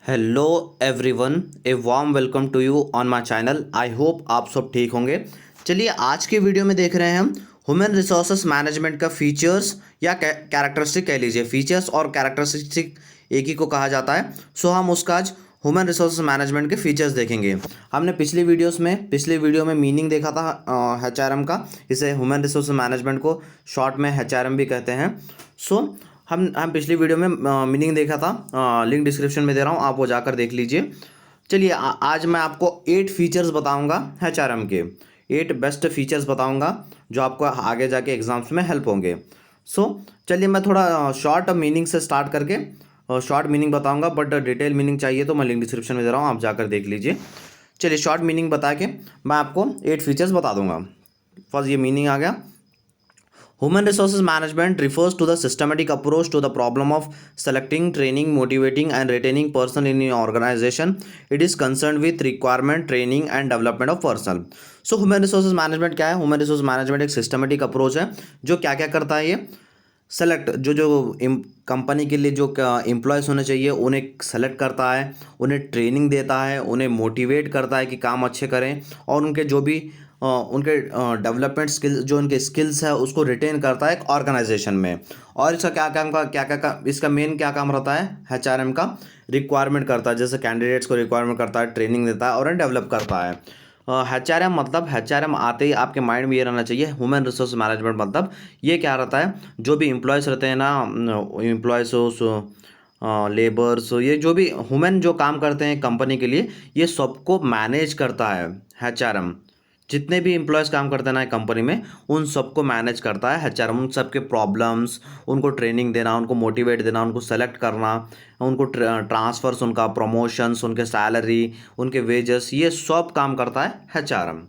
Hello everyone, a warm welcome to you on my channel. I hope आप सब ठीक होंगे। चलिए आज के वीडियो में देख रहे हैं हम ह्यूमन रिसोर्सेस मैनेजमेंट का फीचर्स या कैरेक्टरिस्टिक कह लीजिए। फीचर्स और कैरेक्टरिस्टिक एक ही को कहा जाता है। सो हम उसका आज ह्यूमन रिसोर्सेस मैनेजमेंट के फीचर्स देखेंगे। हमने पिछली वीडियो में मीनिंग देखा था HRM का। इसे ह्यूमन रिसोर्स मैनेजमेंट को शॉर्ट में HRM भी कहते हैं। सो हम पिछली वीडियो में मीनिंग देखा था, लिंक डिस्क्रिप्शन में दे रहा हूँ, आप वो जाकर देख लीजिए। चलिए आज मैं आपको 8 फीचर्स बताऊंगा HRM के। 8 बेस्ट फीचर्स बताऊंगा जो आपको आगे जाके एग्जाम्स में हेल्प होंगे। चलिए मैं थोड़ा शॉर्ट मीनिंग से स्टार्ट करके शॉर्ट मीनिंग बताऊंगा, बट डिटेल मीनिंग चाहिए तो मैं लिंक डिस्क्रिप्शन में दे रहा हूँ, आप जाकर देख लीजिए। चलिए शॉर्ट मीनिंग बता के मैं आपको 8 फीचर्स बता दूंगा। फर्स्ट ये मीनिंग आ गया। Human resources management refers to the systematic approach to the problem of selecting, training, motivating, and retaining personnel in an organization. It is concerned with requirement, training, and development of personnel. So, human resources management क्या है? Human resources management एक systematic approach है जो क्या क्या करता है। ये सेलेक्ट जो कंपनी के लिए जो एम्प्लॉयज़ होने चाहिए उन्हें सेलेक्ट करता है, उन्हें ट्रेनिंग देता है, उन्हें मोटिवेट करता है कि काम अच्छे करें, और उनके जो भी उनके डेवलपमेंट स्किल्स, जो उनके स्किल्स है उसको रिटेन करता है एक ऑर्गेनाइजेशन में। और इसका इसका मेन क्या काम रहता है? HRM का रिक्वायरमेंट करता है, जैसे कैंडिडेट्स को रिक्वायरमेंट करता है, ट्रेनिंग देता है और डेवलप करता है। HRM मतलब HRM आते ही आपके माइंड में ये रहना चाहिए, ह्यूमन रिसोर्स मैनेजमेंट मतलब ये क्या रहता है? जो भी एम्प्लॉयज़ रहते हैं ना, एम्प्लॉयज़ हो, लेबर्स हो, ये जो भी ह्यूमन जो काम करते हैं कंपनी के लिए, ये सबको मैनेज करता है HRM। जितने भी एम्प्लॉयज़ काम करते हैं ना कंपनी में, उन सबको मैनेज करता है HRM। उन सबके प्रॉब्लम्स, उनको ट्रेनिंग देना, उनको मोटिवेट देना, उनको सेलेक्ट करना, उनको ट्रांसफ़र्स, उनका प्रमोशंस, उनके सैलरी, उनके वेजेस, ये सब काम करता है HRM।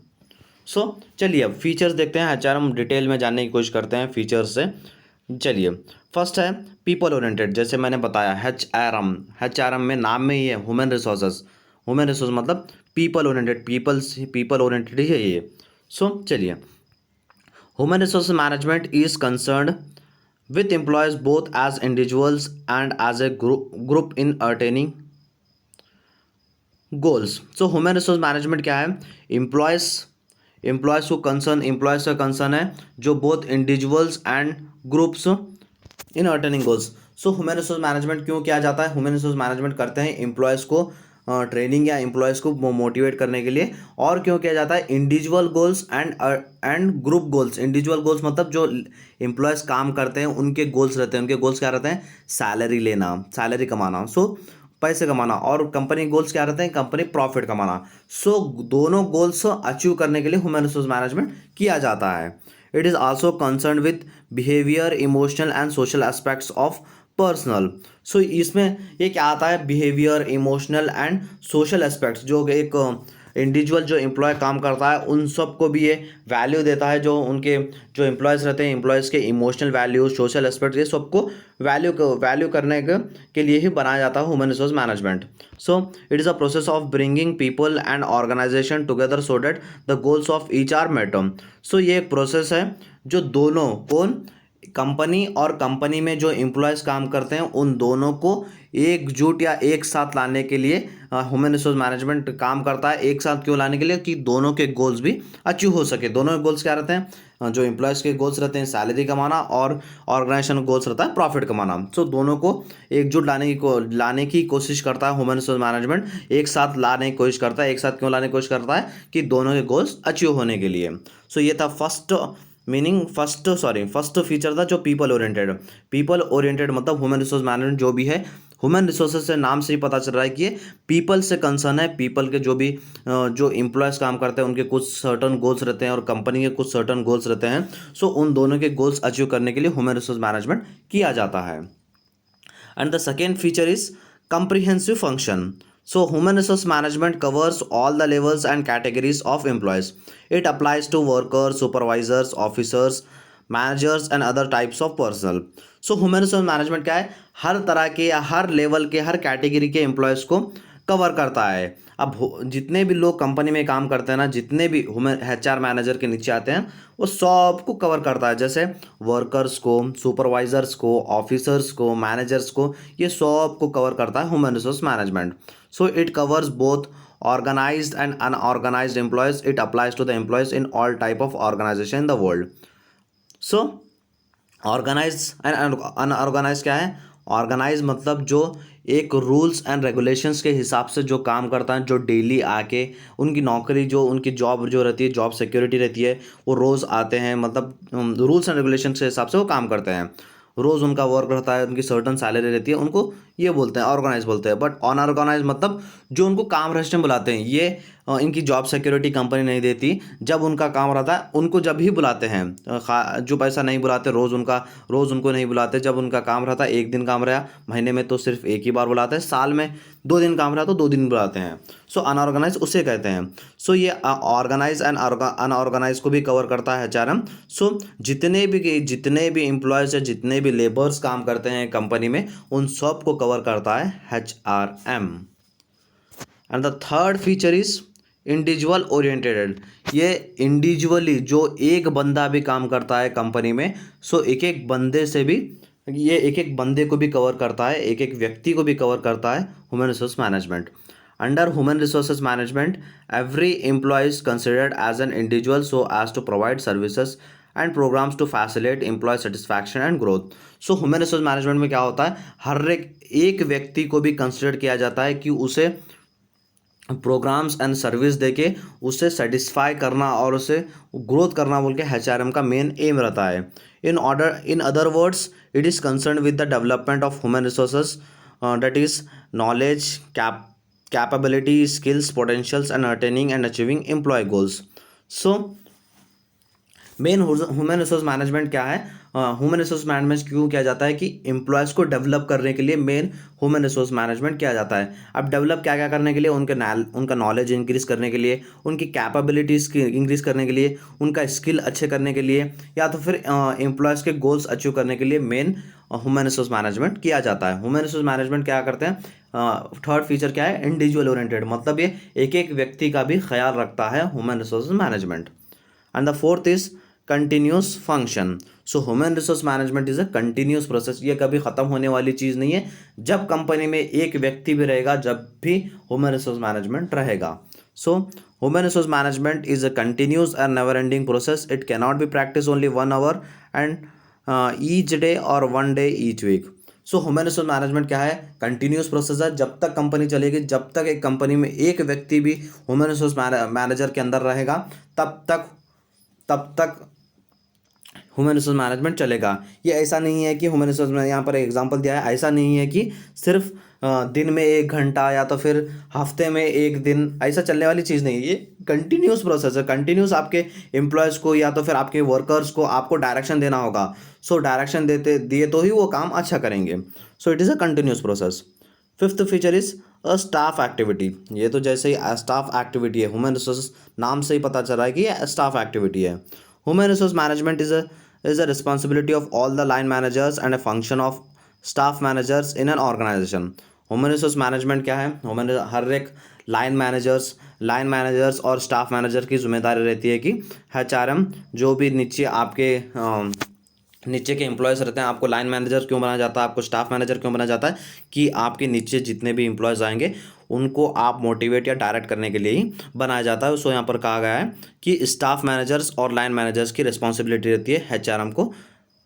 चलिए अब फीचर्स देखते हैं। HRM डिटेल में जानने की कोशिश करते हैं फीचर्स से। चलिए फर्स्ट है पीपल ओरिएंटेड। जैसे मैंने बताया HRM में नाम में ही है ह्यूमन रिसोर्सेज। ह्यूमन रिसोर्स मतलब पीपल ओरिएंटेड, पीपल ओरिएंटेड ही है ये। चलिए human resource management is concerned with employees both as individuals and as a group in attaining goals. So human resource management क्या है? एम्प्लॉयज़ का कंसर्न है जो both individuals and groups in attaining goals. Human resource management क्यों किया जाता है? Human resource management करते हैं एम्प्लॉयज़ को ट्रेनिंग या एम्प्लॉयज़ को मोटिवेट करने के लिए। और क्यों किया जाता है? Individual goals and group goals. Individual goals मतलब जो एम्प्लॉयज़ काम करते हैं उनके गोल्स रहते हैं। उनके गोल्स क्या रहते हैं? सैलरी लेना, सैलरी कमाना, पैसे कमाना। और कंपनी गोल्स क्या रहते हैं? कंपनी प्रॉफिट कमाना। दोनों गोल्स अचीव करने के लिए ह्यूमन रिसोर्स मैनेजमेंट किया जाता है। It is also concern with behaviour, emotional and social aspects of personal. इसमें ये क्या आता है? Behaviour, emotional and social aspects. जो एक इंडिविजुअल जो एम्प्लॉय काम करता है उन सबको भी ये वैल्यू देता है। जो एम्प्लॉयज़ रहते हैं, एम्प्लॉयज़ के इमोशनल वैल्यू, सोशल एस्पेक्ट, ये सबको वैल्यू करने के लिए ही बनाया जाता है human resource management. It is a process of bringing people and organisation together so that the goals of each are met. ये एक प्रोसेस है जो दोनों कंपनी और कंपनी में जो एम्प्लॉयज़ काम करते हैं उन दोनों को एकजुट या एक साथ लाने के लिए ह्यूमन रिसोर्स मैनेजमेंट काम करता है। एक साथ क्यों लाने के लिए? कि दोनों के गोल्स भी अचीव हो सके। दोनों के गोल्स क्या रहते हैं? जो एम्प्लॉयज़ के गोल्स रहते हैं सैलरी कमाना, और ऑर्गेनाइजेशन गोल्स रहता है प्रॉफिट कमाना। दोनों को एकजुट लाने की कोशिश करता है ह्यूमन रिसोर्स मैनेजमेंट। एक साथ लाने की कोशिश करता है। एक साथ क्यों लाने की कोशिश करता है? कि दोनों के गोल्स अचीव होने के लिए। ये था फर्स्ट फीचर था जो पीपल ओरिएंटेड मतलब ह्यूमन रिसोर्स मैनेजमेंट जो भी है, ह्यूमन रिसोर्सेज से नाम से ही पता चल रहा है कि ये पीपल से कंसर्न है। पीपल के जो एम्प्लॉयज़ काम करते हैं उनके कुछ सर्टन गोल्स रहते हैं और कंपनी के कुछ सर्टन गोल्स रहते हैं। उन दोनों के गोल्स अचीव करने के लिए ह्यूमन रिसोर्स मैनेजमेंट किया जाता है। And the second feature is comprehensive function. Human resource management covers all the levels and categories of employees. It applies to workers, supervisors, officers, managers and other types of personnel. Human resource management क्या है? हर तरह के या हर level के, हर category के employees को cover करता है। अब जितने भी लोग कंपनी में काम करते हैं ना, जितने भी HR मैनेजर के नीचे आते हैं, वो सबको कवर करता है। जैसे वर्कर्स को, सुपरवाइजर्स को, ऑफिसर्स को, मैनेजर्स को, ये सब को कवर करता है human resource management. So it covers both organized and unorganized employees. It applies to the employees in all type of organization in the world. So organise and unorganise क्या है? Organise मतलब जो एक रूल्स एंड रेगुलेशंस के हिसाब से जो काम करता है, जो डेली आके उनकी नौकरी, जो उनकी जॉब जो रहती है, जॉब सिक्योरिटी रहती है, वो रोज़ आते हैं, मतलब रूल्स एंड रेगुलेशंस के हिसाब से वो काम करते हैं, रोज़ उनका वर्क रहता है, उनकी सर्टन सैलरी रहती है, उनको ये बोलते हैं ऑर्गेनाइज बोलते हैं। बट अनऑर्गेनाइज मतलब जो उनको काम रेस्ट में बुलाते हैं, ये इनकी जॉब सिक्योरिटी कंपनी नहीं देती। जब उनका काम रहता है उनको जब ही बुलाते हैं, जो पैसा नहीं बुलाते, रोज़ उनको नहीं बुलाते। जब उनका काम रहता है, एक दिन काम रहा महीने में तो सिर्फ एक ही बार बुलाते हैं, साल में 2 दिन काम रहा तो 2 दिन बुलाते हैं। सो अनऑर्गेनाइज उसे कहते हैं। सो ये ऑर्गेनाइज एंड अनऑर्गेनाइज को भी कवर करता है HRM। सो जितने भी एम्प्लॉयज़ या जितने भी लेबर्स काम करते हैं कंपनी में, उन सब को कवर करता है HRM। And the third feature is individual oriented. ये इंडिविजुअली जो एक बंदा भी काम करता है कंपनी में, सो एक एक बंदे से भी, ये एक एक बंदे को भी कवर करता है, एक एक व्यक्ति को भी कवर करता है human resource management. Under human resources management every employ is considered as an individual so as to provide services and programmes to facilitate employ satisfaction and growth. So human resource management में क्या होता है, हर एक व्यक्ति को भी consider किया जाता है कि उसे प्रोग्राम्स एंड सर्विस देके उसे सेटिस्फाई करना और उसे ग्रोथ करना बोल के HRM का मेन एम रहता है। In other words it is concern with the development of human resources, that is knowledge, capability, skills, potentials and attaining and achieving employ goals. So main human resource management क्या है? Human resource management क्यों किया जाता है कि employees को develop करने के लिए मेन ह्यूमन रिसोर्स मैनेजमेंट किया जाता है। अब डेवलप क्या क्या करने के लिए? उनका नॉलेज इंक्रीज़ करने के लिए, उनकी कैपेबिलिटीज़ की इंक्रीज़ करने के लिए, उनका स्किल अच्छे करने के लिए, या तो फिर एम्प्लॉयज़ के गोल्स अचीव करने के लिए मेन ह्यूमन रिसोर्स मैनेजमेंट किया जाता है। ह्यूमन रिसोर्स मैनेजमेंट क्या करते हैं? थर्ड फीचर क्या है? इंडिविजुअल ओरिएंटेड, मतलब ये एक एक व्यक्ति का भी ख्याल रखता है human resource management. And the fourth is continuous function. So human resource management is a continuous process, ये कभी ख़त्म होने वाली चीज़ नहीं है। जब कंपनी में एक व्यक्ति भी रहेगा, जब भी ह्यूमन रिसोर्स मैनेजमेंट रहेगा। So human resource management is a continuous and never ending process. It cannot be practice only 1 hour and each day और 1 day each week. So human resource management क्या है? कंटिन्यूस प्रोसेस है। जब तक company चलेगी, जब तक एक कंपनी में एक व्यक्ति भी ह्यूमन रिसोर्स मैनेजर के अंदर रहेगा, तब तक ह्यूमन रिसोर्स मैनेजमेंट चलेगा। ये ऐसा नहीं है कि ह्यूमन रिसोर्स में यहाँ पर एग्जांपल दिया है, ऐसा नहीं है कि सिर्फ दिन में 1 घंटा या तो फिर हफ्ते में 1 दिन, ऐसा चलने वाली चीज़ नहीं है। ये कंटिन्यूस प्रोसेस है। कंटिन्यूस आपके एम्प्लॉयज़ को या तो फिर आपके वर्कर्स को आपको डायरेक्शन देना होगा। सो डायरेक्शन दिए तो ही वो काम अच्छा करेंगे। सो it is a continuous process. Fifth feature is a staff activity. ये तो जैसे ही स्टाफ एक्टिविटी है, ह्यूमन रिसोर्स नाम से ही पता चल रहा है कि ये स्टाफ एक्टिविटी है। Human resource management is a responsibility of all the line managers and a function of staff managers in an organization. Human resource management क्या है? हर एक लाइन मैनेजर्स और स्टाफ मैनेजर की जिम्मेदारी रहती है कि HRM जो भी नीचे के एम्प्लॉयज़ रहते हैं, आपको लाइन मैनेजर क्यों बनाया जाता है, आपको स्टाफ मैनेजर क्यों बनाया जाता है? कि आपके नीचे जितने भी एम्प्लॉयज़ आएंगे उनको आप मोटिवेट या डायरेक्ट करने के लिए ही बनाया जाता है। सो यहाँ पर कहा गया है कि स्टाफ मैनेजर्स और लाइन मैनेजर्स की रिस्पॉन्सिबिलिटी रहती है HRM को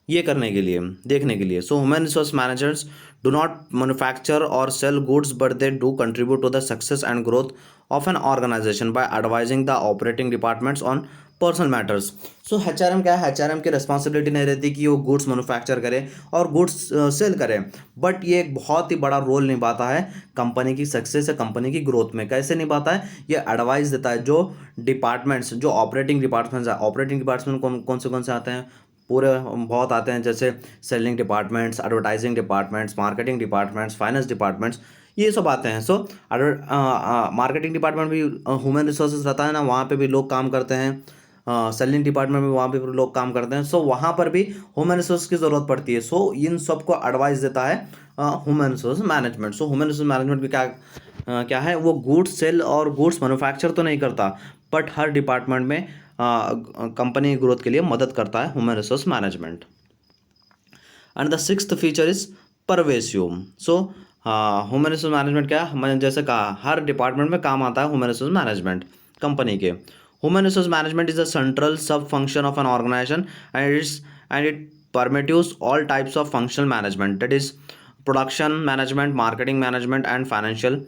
ये करने के लिए, देखने के लिए। So human resource managers do not manufacture और sell goods but they do contribute to the success and growth of an organization by advising the operating departments on personal matters. So HRM क्या है? HRM की responsibility नहीं रहती कि वो goods manufacture करे और गुड्स सेल करे, बट ये एक बहुत ही बड़ा रोल निभाता है कंपनी की सक्सेस या कंपनी की ग्रोथ में। कैसे निभाता है? ये एडवाइस देता है। जो डिपार्टमेंट्स, जो ऑपरेटिंग डिपार्टमेंट्स है, ऑपरेटिंग डिपार्टमेंट कौन से आते हैं? पूरे बहुत आते हैं, जैसे selling departments, advertising departments, marketing departments, finance departments, ये सब आते हैं। सो मार्केटिंग डिपार्टमेंट भी ह्यूमन रिसोर्सेज रहता है ना, वहाँ पे भी लोग काम करते हैं। सेलिंग डिपार्टमेंट में वहाँ पे भी लोग काम करते हैं। सो वहाँ पर भी ह्यूमन रिसोर्स की ज़रूरत पड़ती है। सो इन सबको एडवाइस देता है ह्यूमन रिसोर्स मैनेजमेंट। सो ह्यूमन रिसोर्स मैनेजमेंट में क्या क्या है, वो गुड्स सेल और गुड्स मैन्युफैक्चर तो नहीं करता, बट हर डिपार्टमेंट में कंपनी ग्रोथ के लिए मदद करता है human resource management. And the sixth feature is pervasive. So human resource management क्या, मैंने जैसे कहा हर डिपार्टमेंट में काम आता है ह्यूमन रिसोर्स मैनेजमेंट कंपनी के। Human resource management is a central sub function of an organization and it permits all types of functional management, that is production management, marketing management and financial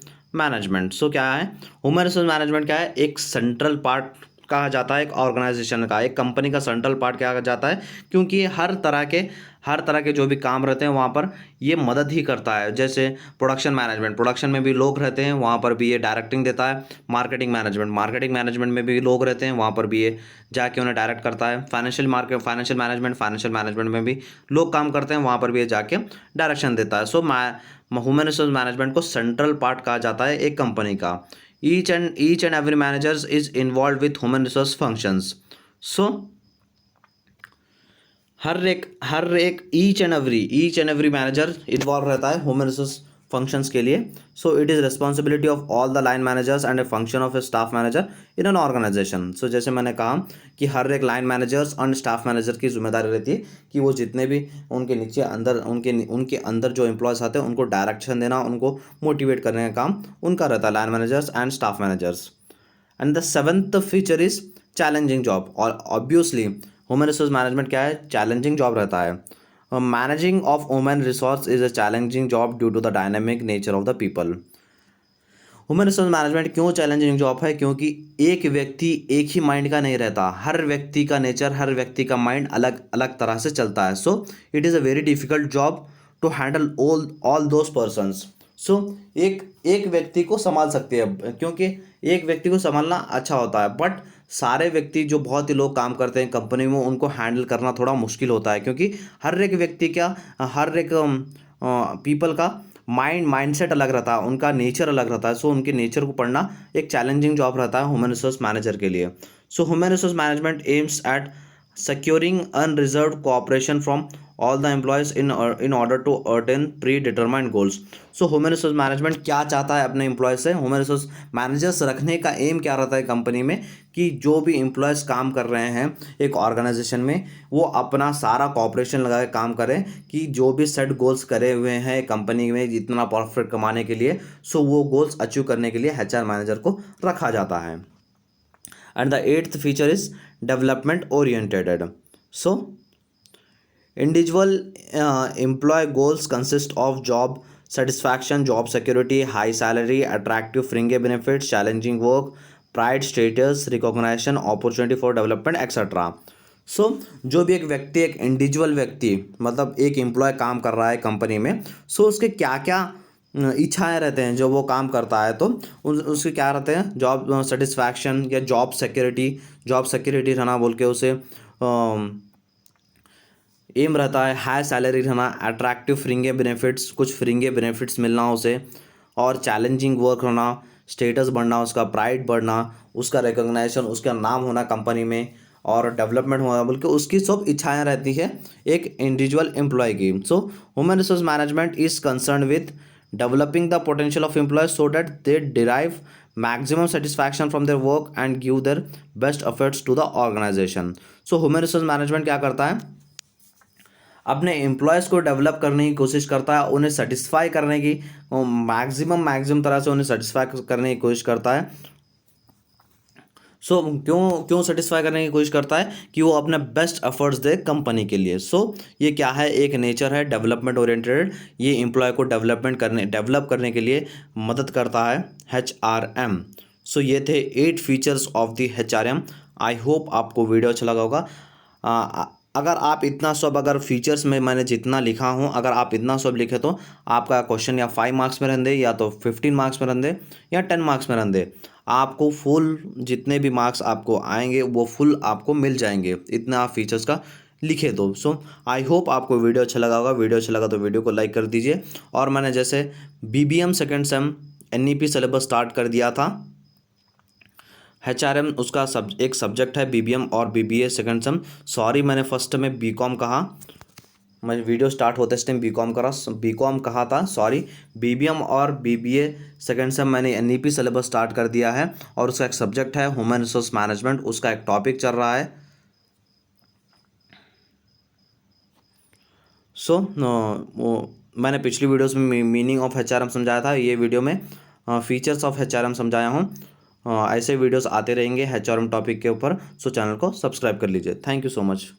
management। सो क्या है human resource management, क्या है, एक central part कहा जाता है एक organisation का, एक कंपनी का सेंट्रल पार्ट कहा जाता है, क्योंकि हर तरह के जो भी काम रहते हैं वहाँ पर ये मदद ही करता है। जैसे प्रोडक्शन में भी लोग रहते हैं, वहाँ पर भी ये डायरेक्टिंग देता है। मार्केटिंग मैनेजमेंट में भी लोग रहते हैं, वहाँ पर भी ये जाके उन्हें डायरेक्ट करता है। फाइनेंशियल मैनेजमेंट में भी लोग काम करते हैं, वहाँ पर भी ये जाके डायरेक्शन देता है। सो ह्यूमन रिसोर्स मैनेजमेंट को सेंट्रल पार्ट कहा जाता है एक कंपनी का। each and every managers is involved with human resource functions। so हर एक each and every manager involve रहता है ह्यूमन रिसोर्स फंक्शंस के लिए। So it is responsibility of all the line managers and a function of a staff manager in an organization. So जैसे मैंने कहा कि हर एक लाइन मैनेजर्स और स्टाफ मैनेजर की जिम्मेदारी रहती है कि वो जितने भी उनके नीचे उनके अंदर जो एम्प्लॉयज़ आते हैं उनको डायरेक्शन देना, उनको मोटिवेट करने का काम उनका रहता है, line managers and staff managers. And the seventh feature is challenging job. और ऑब्वियसली ह्यूमन रिसोर्स मैनेजमेंट क्या है, चैलेंजिंग जॉब रहता है। Managing of human resource is a challenging job due to the dynamic nature of the people. Human resource management क्यों challenging job है, क्योंकि एक व्यक्ति एक ही माइंड का नहीं रहता, हर व्यक्ति का नेचर, हर व्यक्ति का माइंड अलग अलग तरह से चलता है। So it is a very difficult job to handle all those persons. So एक व्यक्ति को संभाल सकते हैं, क्योंकि एक व्यक्ति को संभालना अच्छा होता है, बट सारे व्यक्ति जो बहुत ही लोग काम करते हैं कंपनी में उनको हैंडल करना थोड़ा मुश्किल होता है, क्योंकि हर एक व्यक्ति का, हर एक पीपल का माइंडसेट अलग रहता है, उनका नेचर अलग रहता है। सो उनके नेचर को पढ़ना एक चैलेंजिंग जॉब रहता है ह्यूमन रिसोर्स मैनेजर के लिए। So human resource management aims at securing unreserved cooperation from all the employees in order to attain predetermined goals। So human resource management क्या चाहता है अपने एम्प्लॉय से, ह्यूमन रिसोर्स मैनेजर्स रखने का एम क्या रहता है कंपनी में, कि जो भी एम्प्लॉयज़ काम कर रहे हैं एक ऑर्गेनाइजेशन में वो अपना सारा कॉपरेशन लगा के काम करें, कि जो भी सेट गोल्स करे हुए हैं कंपनी में जितना प्रॉफिट कमाने के लिए, सो वो गोल्स अचीव करने के लिए HR मैनेजर को रखा जाता है। And the eighth feature is development oriented। So individual employee goals consist of job satisfaction, job security, high salary, attractive fringe benefits, challenging work, pride, status, recognition, opportunity for development, etc। सो जो भी एक व्यक्ति, एक individual व्यक्ति, मतलब एक employ काम कर रहा है कंपनी में, सो उसके क्या क्या इच्छाएं रहते हैं जो वो काम करता है, तो उसके क्या रहते हैं, जॉब सेटिस्फैक्शन या जॉब सिक्योरिटी रहना बोल के उसे एम रहता है। हाई सैलरी रहना, अट्रैक्टिव फ्रिंगे बेनिफिट्स, कुछ फ्रिंगे बेनिफिट्स मिलना उसे, और चैलेंजिंग वर्क रहना, स्टेटस बढ़ना, उसका प्राइड बढ़ना, उसका रिकॉग्निशन, उसका नाम होना कंपनी में, और डेवलपमेंट होना बोल के उसकी सब इच्छाएँ रहती है एक इंडिविजुअल एम्प्लॉय की। सो human resource management is concern with developing the potential of employees so that they derive maximum satisfaction from their work and give their best efforts to the organization। so human resource management क्या करता है, अपने employees को develop करने की कोशिश करता है, उन्हें सेटिस्फाई करने की मैक्सिमम तरह से उन्हें सेटिस्फाई करने की कोशिश करता है। सो क्यों सेटिस्फाई करने की कोशिश करता है, कि वो अपने बेस्ट एफर्ट्स दे कंपनी के लिए। सो ये क्या है, एक नेचर है डेवलपमेंट ओरिएंटेड, ये एम्प्लॉय को डेवलप करने के लिए मदद करता है HRM। सो ये थे 8 features of the HRM। I hope आपको वीडियो अच्छा लगा होगा। अगर आप इतना सब, अगर फीचर्स में मैंने जितना लिखा हूँ, अगर आप इतना सब लिखे तो आपका क्वेश्चन या 5 मार्क्स में रहने, या तो 15 मार्क्स में रहने, या 10 मार्क्स में रहने, आपको फुल जितने भी मार्क्स आपको आएंगे वो फुल आपको मिल जाएंगे, इतना आप फीचर्स का लिखे तो। सो आई होप आपको वीडियो अच्छा लगा होगा। वीडियो अच्छा लगा तो वीडियो को लाइक कर दीजिए। और मैंने जैसे BBM second same NEP syllabus start कर दिया था, HRM उसका एक सब्जेक्ट है BBM और BBA सेकेंड सेम। सॉरी मैंने फर्स्ट में BCom कहा, मैं वीडियो स्टार्ट होते इस टाइम बीकॉम कहा था, सॉरी, बीबीएम और बीबीए सेकेंड सेम मैंने एनईपी सिलेबस स्टार्ट कर दिया है और उसका एक सब्जेक्ट है ह्यूमन रिसोर्स मैनेजमेंट, उसका एक टॉपिक चल रहा है। मैंने पिछली वीडियोस में मीनिंग ऑफ एचआरएम समझाया था, ये वीडियो में फीचर्स ऑफ एचआरएम समझाया हूँ। ऐसे वीडियोस आते रहेंगे एचआरएम टॉपिक के ऊपर, सो चैनल को सब्सक्राइब कर लीजिए। Thank you so much.